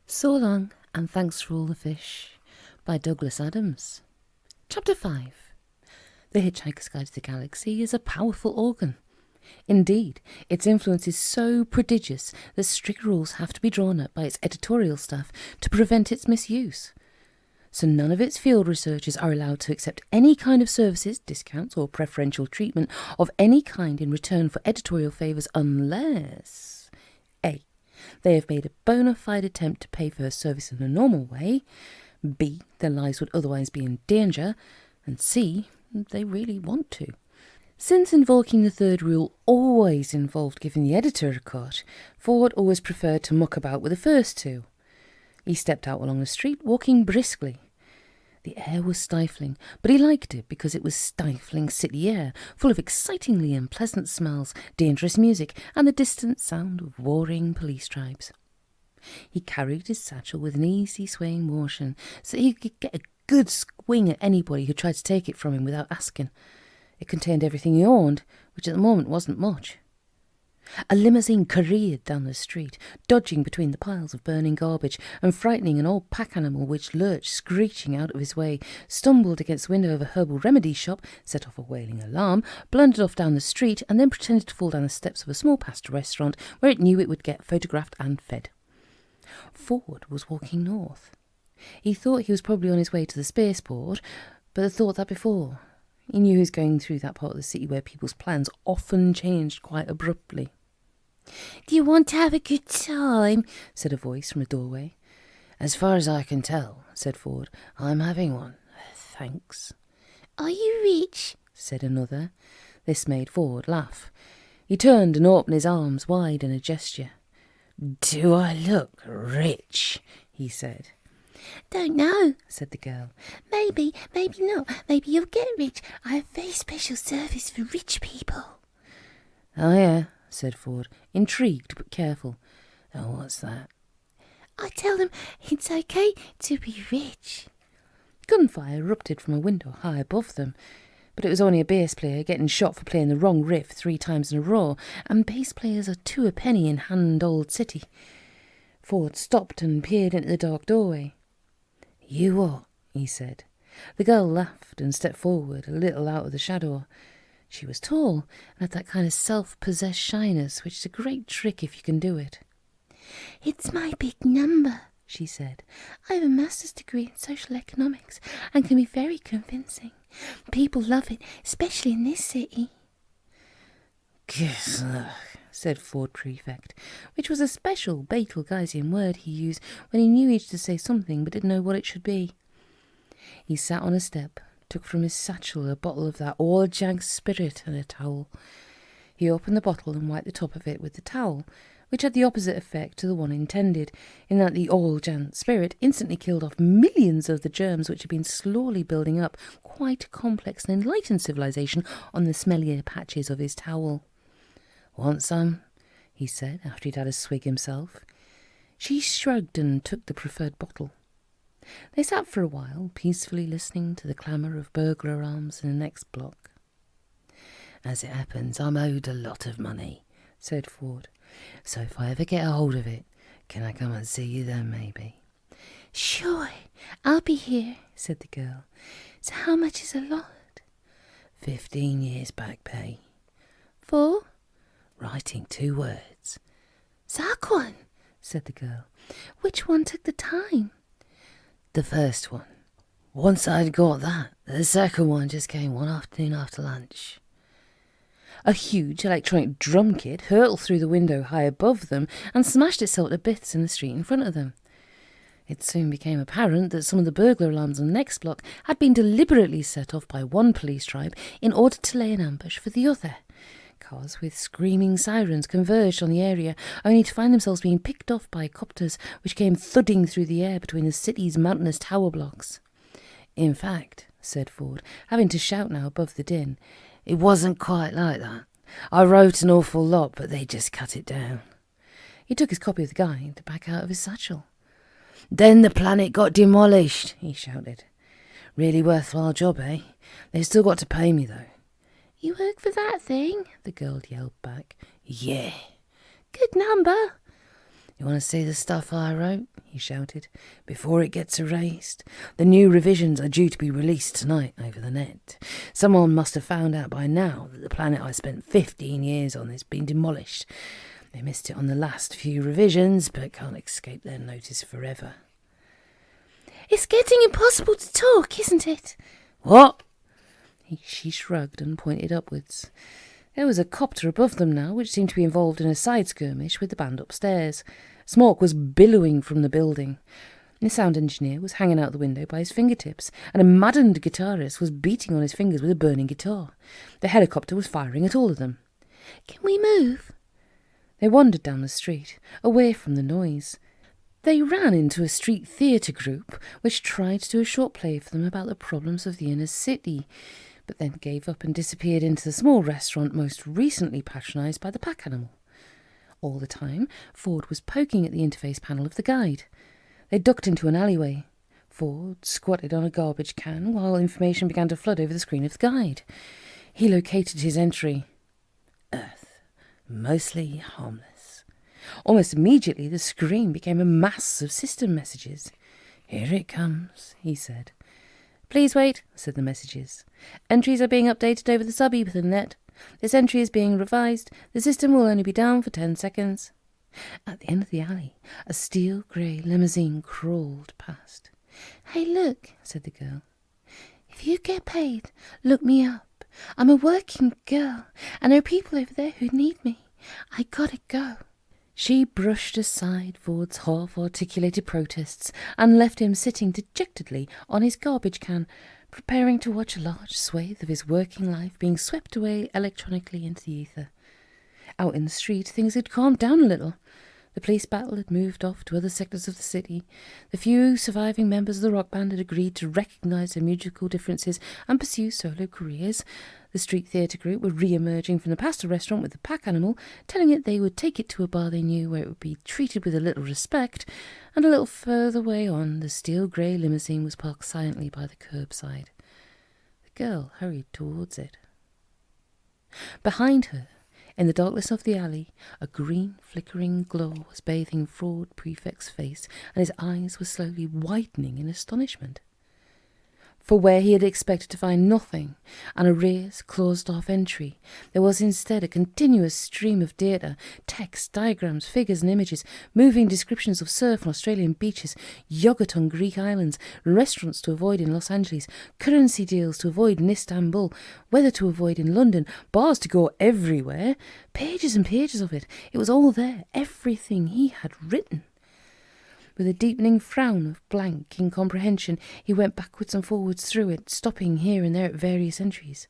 So Long and Thanks for All the Fish by Douglas Adams. Chapter 5. The Hitch-hiker's Guide to the Galaxy is a powerful organ. Indeed, its influence is so prodigious that strict rules have to be drawn up by its editorial staff to prevent its misuse. So none of its field researchers are allowed to accept any kind of services, discounts or preferential treatment of any kind in return for editorial favours unless A. They have made a bona fide attempt to pay for her service in a normal way, B. Their lives would otherwise be in danger, and C. They really want to. Since invoking the third rule always involved giving the editor a cut, Ford always preferred to muck about with the first two. He stepped out along the street, walking briskly. The air was stifling, but he liked it because it was stifling city air, full of excitingly unpleasant smells, dangerous music, and the distant sound of warring police tribes. He carried his satchel with an easy swaying motion, so he could get a good swing at anybody who tried to take it from him without asking. It contained everything he owned, which at the moment wasn't much. A limousine careered down the street, dodging between the piles of burning garbage and frightening an old pack animal which lurched screeching out of his way, stumbled against the window of a herbal remedy shop, set off a wailing alarm, blundered off down the street, and then pretended to fall down the steps of a small pasta restaurant where it knew it would get photographed and fed. Ford was walking north. He thought he was probably on his way to the spaceport, but had thought that before. He knew he was going through that part of the city where people's plans often changed quite abruptly. "Do you want to have a good time?" said a voice from a doorway. "As far as I can tell," said Ford, "I'm having one. Thanks." "Are you rich?" said another. This made Ford laugh. He turned and opened his arms wide in a gesture. "Do I look rich?" he said. "Don't know," said the girl. Maybe not. Maybe you'll get rich. I have very special service for rich people." "Oh, yeah," said Ford, intrigued but careful. "Oh, what's that?" "I tell them it's okay to be rich." Gunfire erupted from a window high above them, but it was only a bass player getting shot for playing the wrong riff 3 times in a row, and bass players are 2 a penny in Hand-Old City. Ford stopped and peered into the dark doorway. "You what?" he said. The girl laughed and stepped forward a little out of the shadow. She was tall and had that kind of self-possessed shyness which is a great trick if you can do it. "It's my big number," she said. "I have a master's degree in social economics and can be very convincing. People love it, especially in this city." "Good luck," said Ford Prefect, which was a special Betelgeuse word he used when he knew he had to say something but didn't know what it should be. He sat on a step, took from his satchel a bottle of that all-jank spirit and a towel. He opened the bottle and wiped the top of it with the towel, which had the opposite effect to the one intended, in that the all-jank spirit instantly killed off millions of the germs which had been slowly building up quite a complex and enlightened civilization on the smellier patches of his towel. "Want some?" he said, after he'd had a swig himself. She shrugged and took the preferred bottle. They sat for a while, peacefully listening to the clamour of burglar alarms in the next block. "As it happens, I'm owed a lot of money," said Ford. "So if I ever get a hold of it, can I come and see you then, maybe?" "Sure, I'll be here," said the girl. "So how much is a lot?" 15 years back pay." "For?" "Writing 2 words." "Suck one," said the girl. "Which one took the time?" "The first one. Once I'd got that, the second one just came one afternoon after lunch." A huge electronic drum kit hurtled through the window high above them and smashed itself to bits in the street in front of them. It soon became apparent that some of the burglar alarms on the next block had been deliberately set off by one police tribe in order to lay an ambush for the other. Cars with screaming sirens converged on the area, only to find themselves being picked off by copters which came thudding through the air between the city's mountainous tower blocks. "In fact," said Ford, having to shout now above the din, "it wasn't quite like that. I wrote an awful lot, but they just cut it down." He took his copy of the guide back out of his satchel. "Then the planet got demolished," he shouted. "Really worthwhile job, eh? They've still got to pay me, though." "You work for that thing?" the girl yelled back. "Yeah." "Good number." "You want to see the stuff I wrote?" he shouted. "Before it gets erased. The new revisions are due to be released tonight over the net. Someone must have found out by now that the planet I spent 15 years on has been demolished. They missed it on the last few revisions, but can't escape their notice forever." "It's getting impossible to talk, isn't it?" "What?" She shrugged and pointed upwards. There was a copter above them now, which seemed to be involved in a side skirmish with the band upstairs. Smoke was billowing from the building. The sound engineer was hanging out the window by his fingertips, and a maddened guitarist was beating on his fingers with a burning guitar. The helicopter was firing at all of them. "Can we move?" They wandered down the street, away from the noise. They ran into a street theatre group, which tried to do a short play for them about the problems of the inner city, but then gave up and disappeared into the small restaurant most recently patronised by the pack animal. All the time, Ford was poking at the interface panel of the guide. They ducked into an alleyway. Ford squatted on a garbage can while information began to flood over the screen of the guide. He located his entry. Earth, mostly harmless. Almost immediately, the screen became a mass of system messages. "Here it comes," he said. "Please wait," said the messages. "Entries are being updated over the sub-Ethernet. This entry is being revised. The system will only be down for 10 seconds. At the end of the alley, a steel grey limousine crawled past. "Hey, look," said the girl. "If you get paid, look me up. I'm a working girl, and there are people over there who need me. I gotta go." She brushed aside Ford's half-articulated protests and left him sitting dejectedly on his garbage can, preparing to watch a large swathe of his working life being swept away electronically into the ether. Out in the street, things had calmed down a little. The police battle had moved off to other sectors of the city. The few surviving members of the rock band had agreed to recognise their musical differences and pursue solo careers. The street theatre group were re-emerging from the pasta restaurant with the pack animal, telling it they would take it to a bar they knew where it would be treated with a little respect, and a little further way on, the steel grey limousine was parked silently by the curbside. The girl hurried towards it. Behind her, in the darkness of the alley, a green flickering glow was bathing Ford Prefect's face, and his eyes were slowly widening in astonishment. For where he had expected to find nothing, an arrears, closed-off entry, there was instead a continuous stream of data, text, diagrams, figures and images, moving descriptions of surf on Australian beaches, yogurt on Greek islands, restaurants to avoid in Los Angeles, currency deals to avoid in Istanbul, weather to avoid in London, bars to go everywhere, pages and pages of it. It was all there, everything he had written. With a deepening frown of blank incomprehension, he went backwards and forwards through it, stopping here and there at various entries.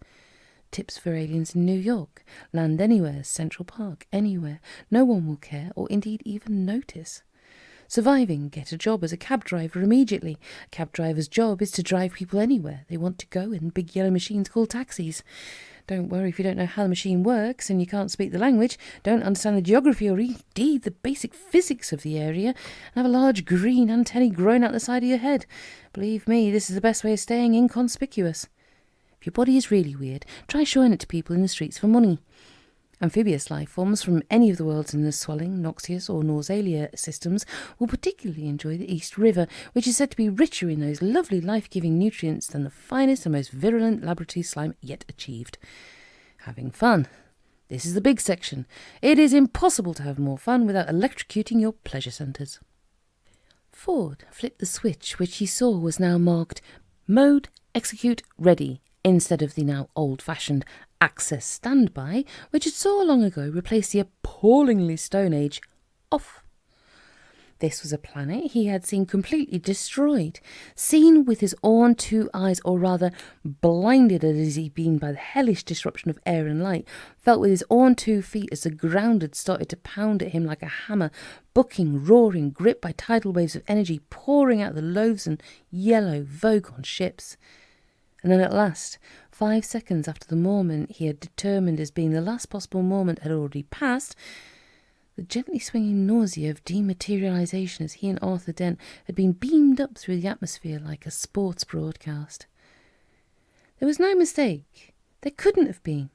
Tips for aliens in New York. Land anywhere. Central Park. Anywhere. No one will care or indeed even notice. Surviving. Get a job as a cab driver immediately. A cab driver's job is to drive people anywhere they want to go in big yellow machines called taxis. Don't worry if you don't know how the machine works and you can't speak the language, don't understand the geography or indeed the basic physics of the area, and have a large green antennae growing out the side of your head. Believe me, this is the best way of staying inconspicuous. If your body is really weird, try showing it to people in the streets for money. Amphibious life forms from any of the worlds in the swelling, noxious or nausalia systems will particularly enjoy the East River, which is said to be richer in those lovely life-giving nutrients than the finest and most virulent laboratory slime yet achieved. Having fun. This is the big section. It is impossible to have more fun without electrocuting your pleasure centres. Ford flipped the switch, which he saw was now marked Mode Execute Ready, instead of the now old-fashioned Access Standby, which had so long ago replaced the appallingly Stone Age Off. This was a planet he had seen completely destroyed, seen with his own two eyes, or rather blinded as he'd been by the hellish disruption of air and light, felt with his own 2 feet as the ground had started to pound at him like a hammer, bucking, roaring, gripped by tidal waves of energy pouring out the loathsome yellow Vogon ships. And then at last, 5 seconds after the moment he had determined as being the last possible moment had already passed, the gently swinging nausea of dematerialization as he and Arthur Dent had been beamed up through the atmosphere like a sports broadcast. There was no mistake. There couldn't have been.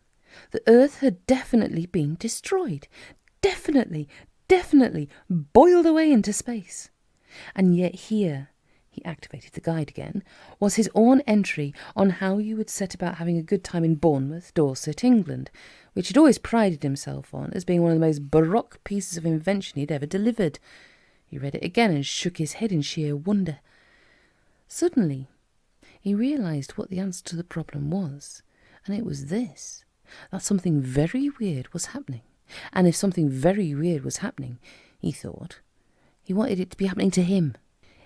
The Earth had definitely been destroyed. Definitely, definitely boiled away into space. And yet here, he activated the guide again, was his own entry on how you would set about having a good time in Bournemouth, Dorset, England, which he'd always prided himself on as being one of the most baroque pieces of invention he'd ever delivered. He read it again and shook his head in sheer wonder. Suddenly, he realised what the answer to the problem was, and it was this, that something very weird was happening. And if something very weird was happening, he thought, he wanted it to be happening to him.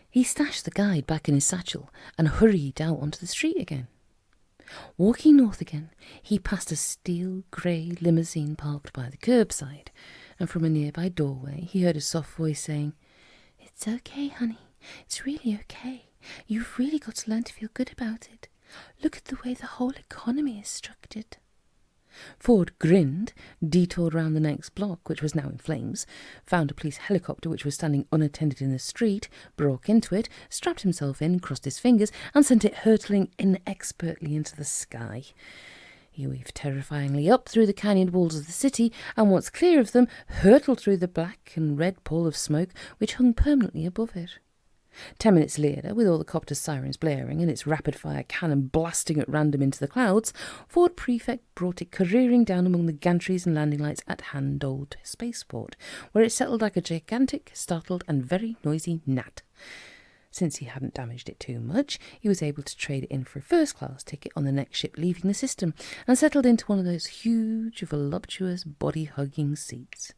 He stashed the guide back in his satchel and hurried out onto the street again. Walking north again, he passed a steel grey limousine parked by the curbside, and from a nearby doorway he heard a soft voice saying, "It's okay, honey. It's really okay. You've really got to learn to feel good about it. Look at the way the whole economy is structured." Ford grinned, detoured round the next block, which was now in flames, found a police helicopter which was standing unattended in the street, broke into it, strapped himself in, crossed his fingers, and sent it hurtling inexpertly into the sky. He weaved terrifyingly up through the canyon walls of the city, and once clear of them, hurtled through the black and red pall of smoke which hung permanently above it. 10 minutes later, with all the copter's sirens blaring and its rapid-fire cannon blasting at random into the clouds, Ford Prefect brought it careering down among the gantries and landing lights at Handold Spaceport, where it settled like a gigantic, startled and very noisy gnat. Since he hadn't damaged it too much, he was able to trade it in for a first-class ticket on the next ship leaving the system, and settled into one of those huge, voluptuous, body-hugging seats.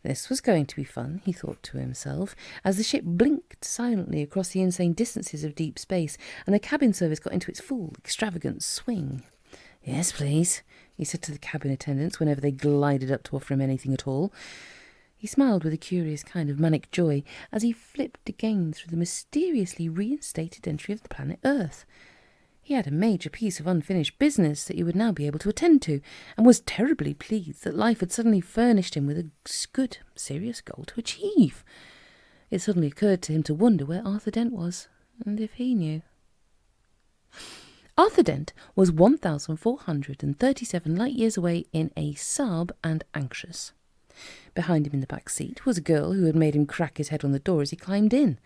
This was going to be fun, he thought to himself, as the ship blinked silently across the insane distances of deep space, and the cabin service got into its full, extravagant swing. "Yes, please," he said to the cabin attendants whenever they glided up to offer him anything at all. He smiled with a curious kind of manic joy as he flipped again through the mysteriously reinstated entry of the planet Earth. He had a major piece of unfinished business that he would now be able to attend to, and was terribly pleased that life had suddenly furnished him with a good, serious goal to achieve. It suddenly occurred to him to wonder where Arthur Dent was, and if he knew. Arthur Dent was 1,437 light-years away in a Saab and anxious. Behind him in the back seat was a girl who had made him crack his head on the door as he climbed in.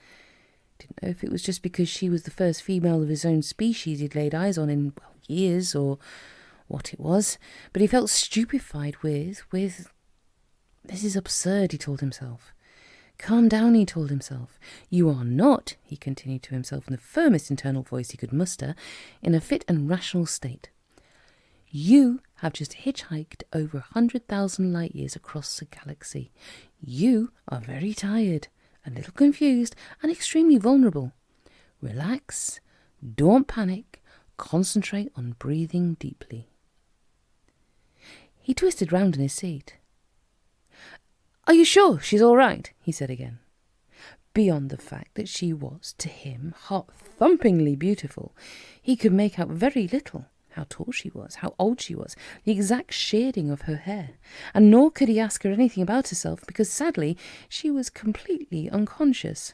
Didn't know if it was just because she was the first female of his own species he'd laid eyes on in, years, or what it was, but he felt stupefied with... This is absurd, he told himself. Calm down, he told himself. You are not, he continued to himself in the firmest internal voice he could muster, in a fit and rational state. You have just hitchhiked over 100,000 light-years across the galaxy. You are very tired, a little confused, and extremely vulnerable. Relax, don't panic, concentrate on breathing deeply. He twisted round in his seat. "Are you sure she's all right?" he said again. Beyond the fact that she was, to him, heart-thumpingly beautiful, he could make out very little. How tall she was, how old she was, the exact shading of her hair, and nor could he ask her anything about herself because, sadly, she was completely unconscious.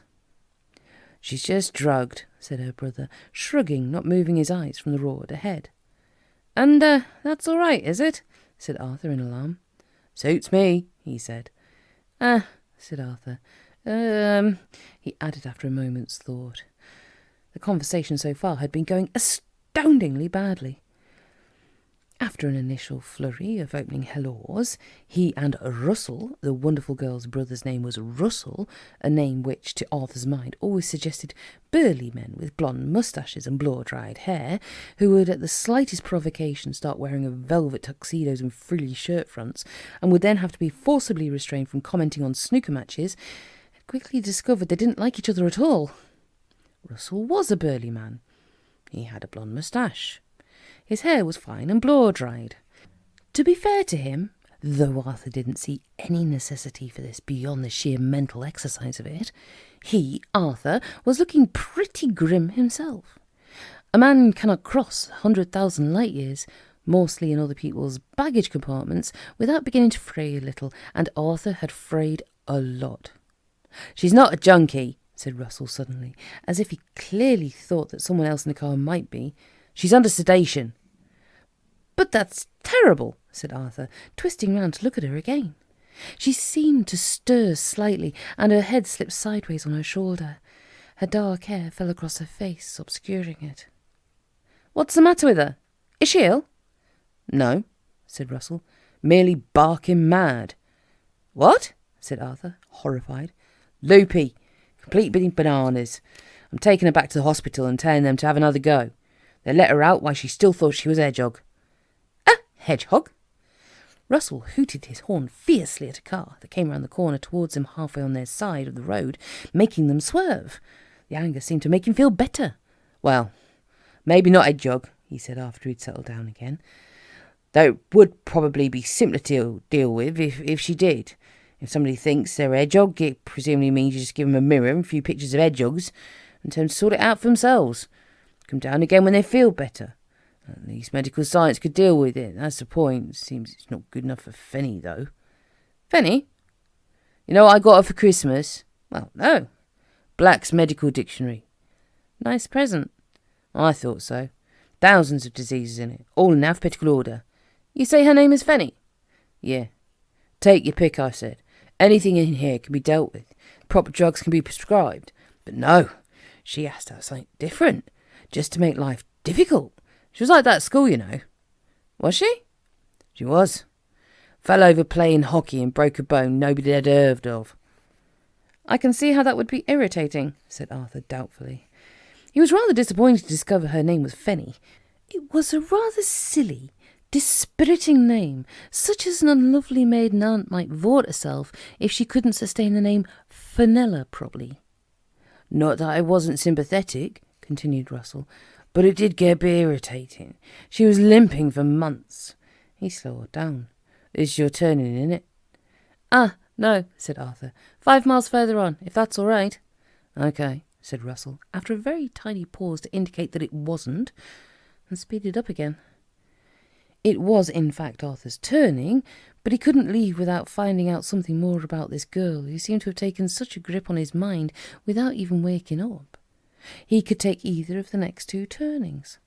"She's just drugged," said her brother, shrugging, not moving his eyes from the road ahead. "And that's all right, is it?" said Arthur in alarm. "Suits me," he said. Said Arthur. He added after a moment's thought. The conversation so far had been going astoundingly badly. After an initial flurry of opening hellos, he and Russell, the wonderful girl's brother's name was Russell, a name which, to Arthur's mind, always suggested burly men with blonde moustaches and blow-dried hair, who would at the slightest provocation start wearing velvet tuxedos and frilly shirt fronts, and would then have to be forcibly restrained from commenting on snooker matches, had quickly discovered they didn't like each other at all. Russell was a burly man. He had a blonde moustache. His hair was fine and blow-dried. To be fair to him, though Arthur didn't see any necessity for this beyond the sheer mental exercise of it, he, Arthur, was looking pretty grim himself. A man cannot cross 100,000 light-years, mostly in other people's baggage compartments, without beginning to fray a little, and Arthur had frayed a lot. "She's not a junkie," said Russell suddenly, as if he clearly thought that someone else in the car might be. "She's under sedation." "But that's terrible," said Arthur, twisting round to look at her again. She seemed to stir slightly, and her head slipped sideways on her shoulder. Her dark hair fell across her face, obscuring it. "What's the matter with her? Is she ill?" "No," said Russell. "Merely barking mad." "What?" said Arthur, horrified. "Loopy. Complete bananas. I'm taking her back to the hospital and telling them to have another go. They let her out while she still thought she was a hedgehog." "A hedgehog?" Russell hooted his horn fiercely at a car that came round the corner towards him halfway on their side of the road, making them swerve. The anger seemed to make him feel better. "Well, maybe not hedgehog," he said after he'd settled down again. "Though it would probably be simpler to deal with if she did. If somebody thinks they're a hedgehog, it presumably means you just give them a mirror and a few pictures of hedgehogs and tell them to sort it out for themselves. Come down again when they feel better. At least medical science could deal with it. That's the point. Seems it's not good enough for Fenny, though." "Fenny? You know what I got her for Christmas?" "Well, no." "Black's Medical Dictionary." "Nice present." "I thought so. Thousands of diseases in it, all in alphabetical order." "You say her name is Fenny?" "Yeah." "Take your pick," I said. "Anything in here can be dealt with. Proper drugs can be prescribed. But no, she has to have something different, just to make life difficult. She was like that at school, you know." "Was she?" "She was. Fell over playing hockey and broke a bone nobody had heard of." "I can see how that would be irritating," said Arthur doubtfully. He was rather disappointed to discover her name was Fenny. It was a rather silly, dispiriting name, such as an unlovely maiden aunt might vaunt herself if she couldn't sustain the name Fenella, probably. "Not that I wasn't sympathetic," continued Russell, "but it did get a bit irritating. She was limping for months." He slowed down. "It's your turning, isn't it?" "Ah, no," said Arthur. 5 miles further on, if that's all right." "Okay," said Russell, after a very tiny pause to indicate that it wasn't, and speeded up again. It was, in fact, Arthur's turning, but he couldn't leave without finding out something more about this girl who seemed to have taken such a grip on his mind without even waking up. He could take either of the next 2 turnings.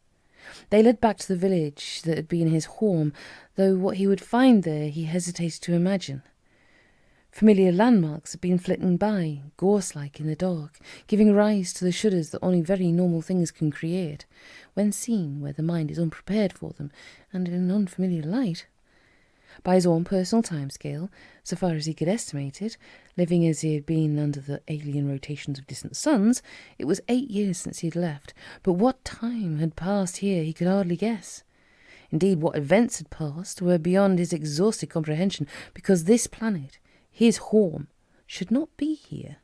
They led back to the village that had been his home, though what he would find there he hesitated to imagine. Familiar landmarks had been flitting by, ghost-like in the dark, giving rise to the shudders that only very normal things can create, when seen where the mind is unprepared for them, and in an unfamiliar light. By his own personal timescale, so far as he could estimate it, living as he had been under the alien rotations of distant suns, it was 8 years since he had left, but what time had passed here he could hardly guess. Indeed, what events had passed were beyond his exhausted comprehension, because this planet, his home, should not be here.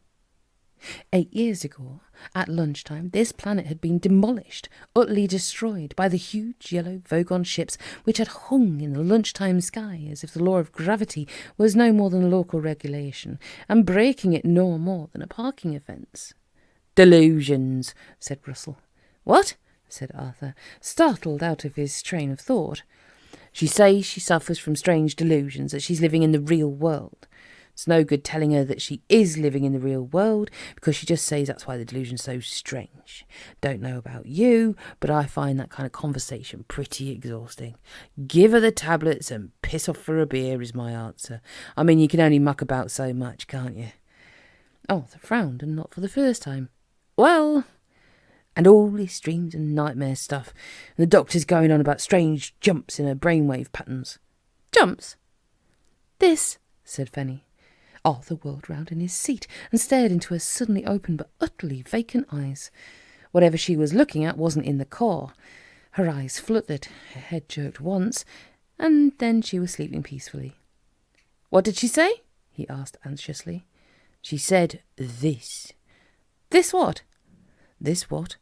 8 years ago, at lunchtime, this planet had been demolished, utterly destroyed by the huge yellow Vogon ships which had hung in the lunchtime sky as if the law of gravity was no more than a local regulation, and breaking it no more than a parking offence. "Delusions," said Russell. "What?" said Arthur, startled out of his train of thought. "She says she suffers from strange delusions, that she's living in the real world. It's no good telling her that she is living in the real world, because she just says that's why the delusion's so strange. Don't know about you, but I find that kind of conversation pretty exhausting. Give her the tablets and piss off for a beer is my answer. I mean, you can only muck about so much, can't you?" Arthur frowned, and not for the first time. "Well, and all this dreams and nightmare stuff, and the doctor's going on about strange jumps in her brainwave patterns." "Jumps?" "This," said Fenny. Arthur whirled round in his seat and stared into her suddenly open but utterly vacant eyes. Whatever she was looking at wasn't in the car. Her eyes fluttered, her head jerked once, and then she was sleeping peacefully. "What did she say?" he asked anxiously. "She said this." "This what?" "This what?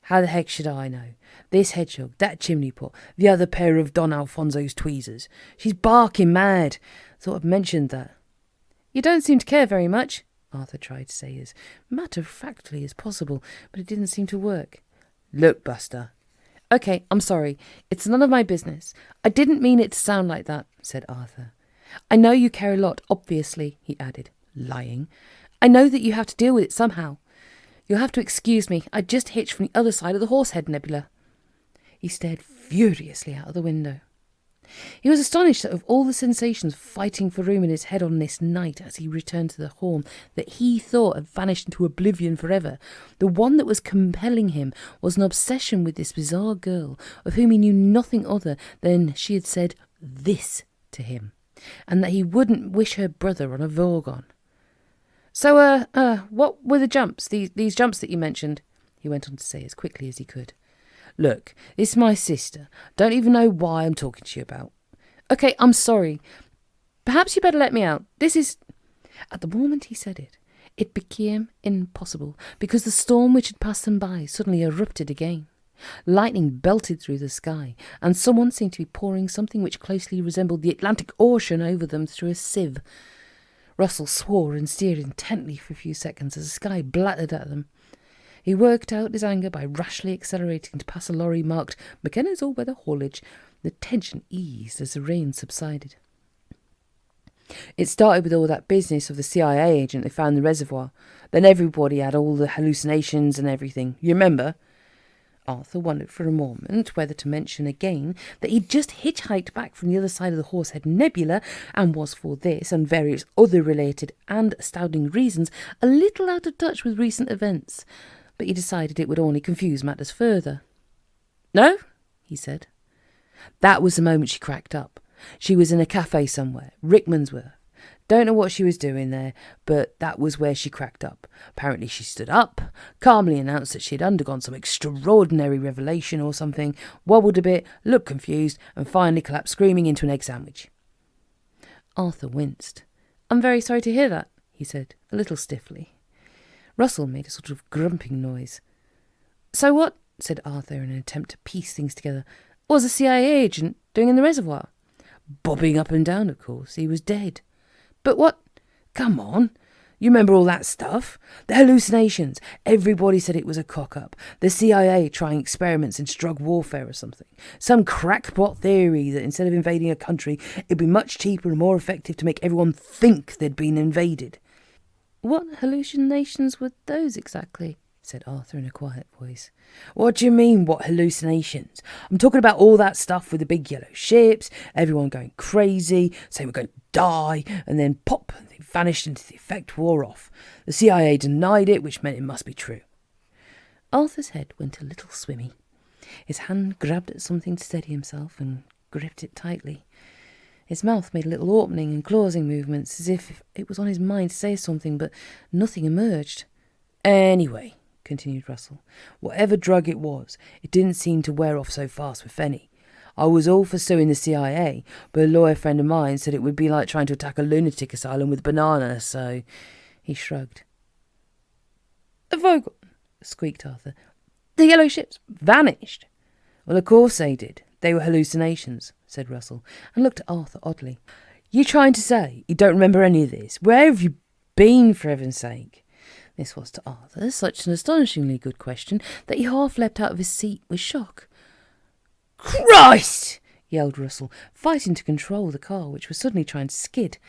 How the heck should I know? This hedgehog, that chimney pot, the other pair of Don Alfonso's tweezers. She's barking mad. Thought I'd mentioned that." "You don't seem to care very much," Arthur tried to say as matter-of-factly as possible, but it didn't seem to work. "Look, Buster." "Okay, I'm sorry. It's none of my business. I didn't mean it to sound like that," said Arthur. "I know you care a lot, obviously," he added, lying. "I know that you have to deal with it somehow. You'll have to excuse me. I just hitched from the other side of the Horsehead Nebula." He stared furiously out of the window. He was astonished that of all the sensations fighting for room in his head on this night as he returned to the hall that he thought had vanished into oblivion forever, the one that was compelling him was an obsession with this bizarre girl of whom he knew nothing other than she had said this to him, and that he wouldn't wish her brother on a Vorgon. So, what were the jumps, these jumps that you mentioned? He went on to say as quickly as he could. Look, this is my sister. Don't even know why I'm talking to you about. Okay, I'm sorry. Perhaps you better let me out. This is... At the moment he said it, it became impossible, because the storm which had passed them by suddenly erupted again. Lightning belted through the sky, and someone seemed to be pouring something which closely resembled the Atlantic Ocean over them through a sieve. Russell swore and steered intently for a few seconds as the sky blattered at them. He worked out his anger by rashly accelerating to pass a lorry marked McKenna's all-weather haulage. The tension eased as the rain subsided. It started with all that business of the CIA agent they found in the reservoir. Then everybody had all the hallucinations and everything. You remember? Arthur wondered for a moment whether to mention again that he'd just hitchhiked back from the other side of the Horsehead Nebula and was for this and various other related and astounding reasons a little out of touch with recent events. But he decided it would only confuse matters further. No, he said. That was the moment she cracked up. She was in a cafe somewhere, Rickmansworth. Don't know what she was doing there, but that was where she cracked up. Apparently she stood up, calmly announced that she had undergone some extraordinary revelation or something, wobbled a bit, looked confused, and finally collapsed screaming into an egg sandwich. Arthur winced. I'm very sorry to hear that, he said, a little stiffly. Russell made a sort of grumping noise. So what, said Arthur in an attempt to piece things together, was a CIA agent doing in the reservoir? Bobbing up and down, of course. He was dead. But what? Come on. You remember all that stuff? The hallucinations. Everybody said it was a cock-up. The CIA trying experiments in drug warfare or something. Some crackpot theory that instead of invading a country, it'd be much cheaper and more effective to make everyone think they'd been invaded. What hallucinations were those exactly? Said Arthur in a quiet voice. What do you mean, what hallucinations? I'm talking about all that stuff with the big yellow ships, everyone going crazy, saying we're going to die, and then pop, they vanished into the effect wore off. The CIA denied it, which meant it must be true. Arthur's head went a little swimmy. His hand grabbed at something to steady himself and gripped it tightly. His mouth made a little opening and closing movements, as if it was on his mind to say something, but nothing emerged. Anyway, continued Russell, whatever drug it was, it didn't seem to wear off so fast with Fenny. I was all for suing the CIA, but a lawyer friend of mine said it would be like trying to attack a lunatic asylum with a banana, so he shrugged. A Vogel, squeaked Arthur. The yellow ships vanished. Well, of course they did. They were hallucinations, said Russell, and looked at Arthur oddly. You trying to say you don't remember any of this? Where have you been, for heaven's sake? This was to Arthur such an astonishingly good question that he half leapt out of his seat with shock. Christ! Yelled Russell, fighting to control the car, which was suddenly trying to skid.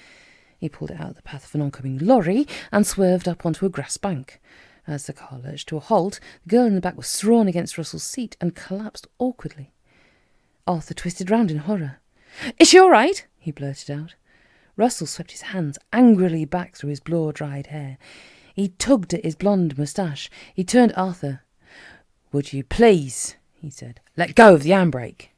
He pulled it out of the path of an oncoming lorry and swerved up onto a grass bank. As the car lurched to a halt, the girl in the back was thrown against Russell's seat and collapsed awkwardly. Arthur twisted round in horror. Is she all right? He blurted out. Russell swept his hands angrily back through his blow-dried hair. He tugged at his blonde moustache. He turned to Arthur. Would you please, he said, let go of the handbrake.